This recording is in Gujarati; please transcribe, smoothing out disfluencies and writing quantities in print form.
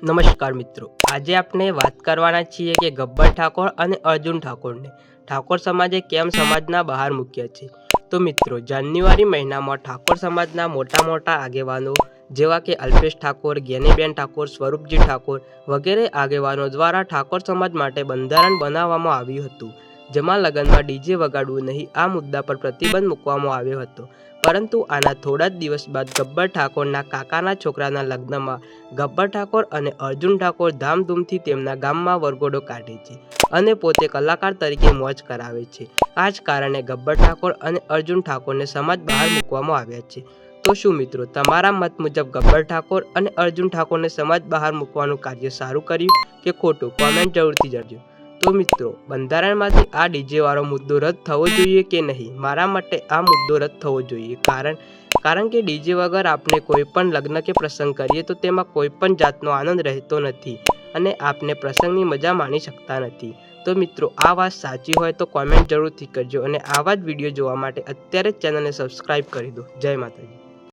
નમસ્કાર મિત્રો, આજે આપણે વાત કરવાના છીએ કે ગબ્બર ઠાકોર અને અર્જુન ઠાકોરને ઠાકોર સમાજે કેમ સમાજના બહાર મૂક્યા છે। તો મિત્રો, જાન્યુઆરી મહિનામાં ઠાકોર સમાજના મોટા આગેવાનો જેવા કે અલ્પેશ ઠાકોર, જ્ઞાનીબેન ઠાકોર, સ્વરૂપજી ઠાકોર વગેરે આગેવાનો દ્વારા ઠાકોર સમાજ માટે બંધારણ બનાવવામાં આવ્યું હતું, જેમાં લગ્નમાં ડીજે વગાડવું નહીં આ મુદ્દા પર પ્રતિબંધ મૂકવામાં આવ્યો હતો। પરંતુ આના થોડા જ દિવસ બાદ ગબ્બર ઠાકોરના કાકાના છોકરાના લગ્નમાં ગબ્બર ઠાકોર અને અર્જુન ઠાકોર ધામધૂમથી તેમના ગામમાં વરઘોડો કાઢે છે અને પોતે કલાકાર તરીકે મોજ કરાવે છે। આ જ કારણે ગબ્બર ઠાકોર અને અર્જુન ઠાકોરને સમાજ બહાર મૂકવામાં આવ્યા છે। તો શું મિત્રો, તમારા મત મુજબ ગબ્બર ઠાકોર અને અર્જુન ઠાકોરને સમાજ બહાર મૂકવાનું કાર્ય સારું કર્યું કે ખોટું? કોમેન્ટ જરૂરથી જણાવજો। તો મિત્રો, બંધારણમાંથી આ ડીજે વાળો મુદ્દો રદ થવો જોઈએ કે નહીં? મારા માટે આ મુદ્દો રદ થવો જોઈએ, કારણ કે ડીજે વગર આપણે કોઈ પણ લગ્ન કે પ્રસંગ કરીએ તો તેમાં કોઈ પણ જાતનો આનંદ રહેતો નથી અને આપણે પ્રસંગની મજા માણી શકતા નથી। તો મિત્રો, આ વાત સાચી હોય તો કોમેન્ટ જરૂરથી કરજો અને આવા જ વિડીયો જોવા માટે અત્યારે જ ચેનલને સબસ્ક્રાઈબ કરી દો। જય માતાજી।